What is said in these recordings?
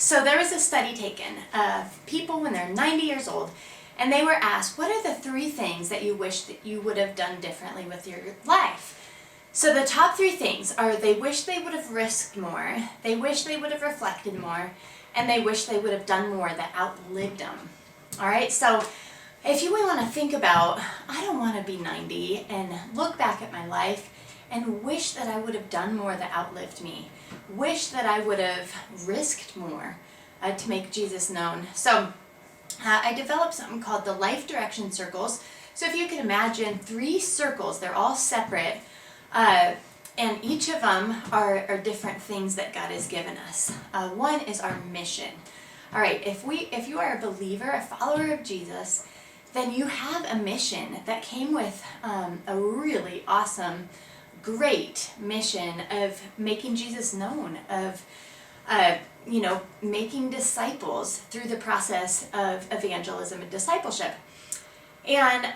So there was a study taken of people when they're 90 years old, and they were asked, what are the 3 things that you wish that you would have done differently with your life? So the top 3 things are they wish they would have risked more, they wish they would have reflected more, and they wish they would have done more that outlived them. All right, so if you want to think about, I don't want to be 90 and look back at my life and wish that I would have done more that outlived me. Wish that I would have risked more to make Jesus known. So I developed something called the LifeDirectionCircles. So if you can imagine 3 circles, they're all separate, and each of them are different things that God has given us. One is our mission. All right, if you are a believer, a follower of Jesus, then you have a mission that came with a really awesome, great mission of making Jesus known, of making disciples through the process of evangelism and discipleship. And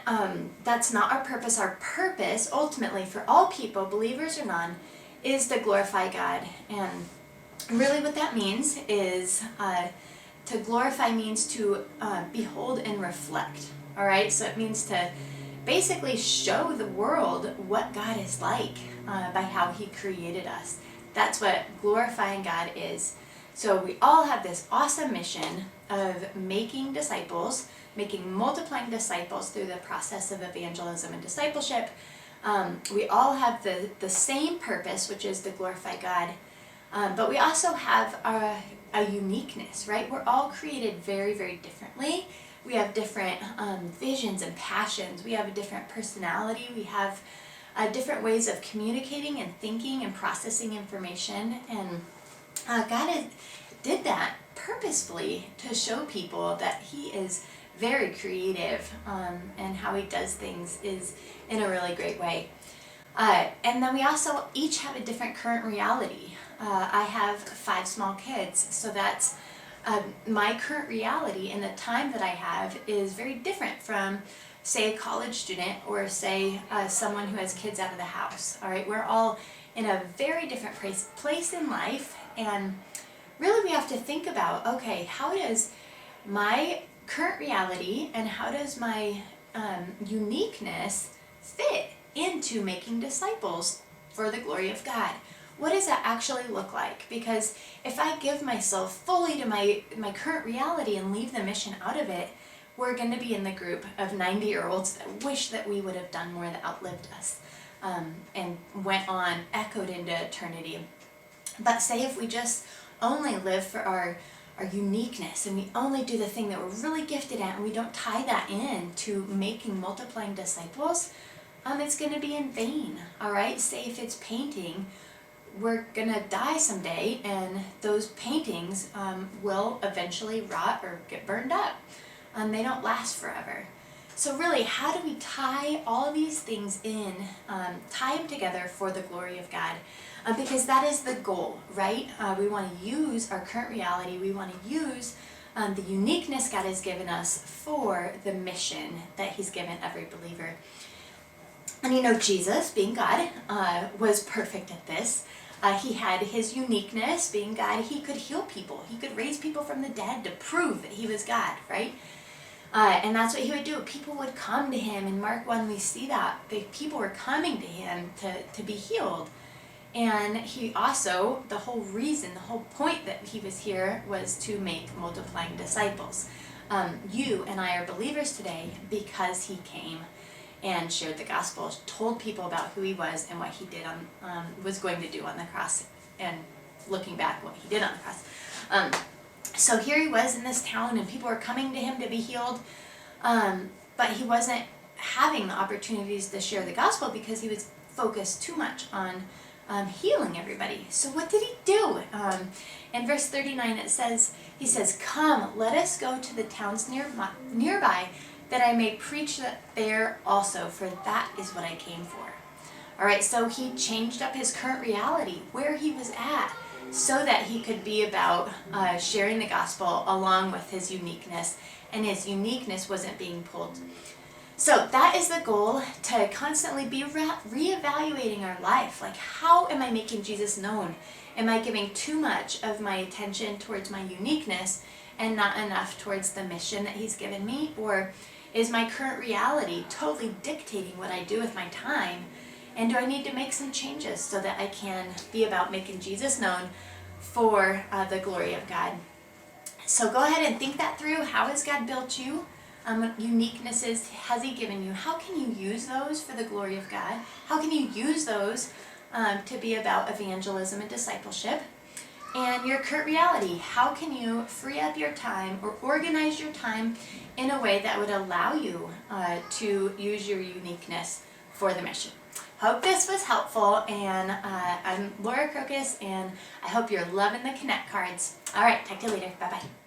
that's not our purpose. Our purpose, ultimately, for all people, believers or none, is to glorify God. And really what that means is to glorify means to behold and reflect. All right, so it means to basically show the world what God is like by how He created us. That's what glorifying God is. So we all have this awesome mission of making disciples, multiplying disciples through the process of evangelism and discipleship. We all have the same purpose, which is to glorify God, but we also have a uniqueness, right? We're all created very, very differently. We have different visions and passions. We have a different personality. We have different ways of communicating and thinking and processing information. And God did that purposefully to show people that He is very creative, and how He does things is in a really great way. And then we also each have a different current reality. I have 5 small kids, so that's my current reality, and the time that I have is very different from, say, a college student or, say, someone who has kids out of the house. All right, we're all in a very different place in life, and really we have to think about, okay, how does my current reality and how does my uniqueness fit into making disciples for the glory of God? What does that actually look like? Because if I give myself fully to my current reality and leave the mission out of it, we're going to be in the group of 90-year-olds that wish that we would have done more that outlived us, and went on, echoed into eternity. But say if we just only live for our uniqueness and we only do the thing that we're really gifted at and we don't tie that in to multiplying disciples, it's going to be in vain. All right, say if it's painting, we're going to die someday and those paintings will eventually rot or get burned up. They don't last forever. So really, how do we tie all of these things in, tie them together for the glory of God? Because that is the goal, right? We want to use our current reality. We want to use the uniqueness God has given us for the mission that He's given every believer. And Jesus, being God, was perfect at this. He had His uniqueness, being God. He could heal people. He could raise people from the dead to prove that He was God, right? And that's what He would do. People would come to Him. In Mark 1, we see that. People were coming to Him to be healed. And He also, the whole point that He was here was to make multiplying disciples. You and I are believers today because He came and shared the gospel, told people about who He was and what He did was going to do on the cross, and looking back what He did on the cross. So here He was in this town, and people were coming to Him to be healed, but He wasn't having the opportunities to share the gospel because He was focused too much on healing everybody. So what did He do? In verse 39 He says, "Come, let us go to the towns nearby, that I may preach there also, for that is what I came for." All right, so He changed up His current reality, where He was at, so that He could be about sharing the gospel along with His uniqueness, and His uniqueness wasn't being pulled. So that is the goal, to constantly be reevaluating our life. Like, how am I making Jesus known Am I giving too much of my attention towards my uniqueness and not enough towards the mission that He's given me? Or is my current reality totally dictating what I do with my time? And do I need to make some changes so that I can be about making Jesus known for the glory of God? So go ahead and think that through. How has God built you? Uniquenesses has He given you? How can you use those for the glory of God? How can you use those to be about evangelism and discipleship? And your current reality, how can you free up your time or organize your time in a way that would allow you to use your uniqueness for the mission? Hope this was helpful, and I'm Laura Crocus, and I hope you're loving the Connect cards. All right, talk to you later. Bye-bye.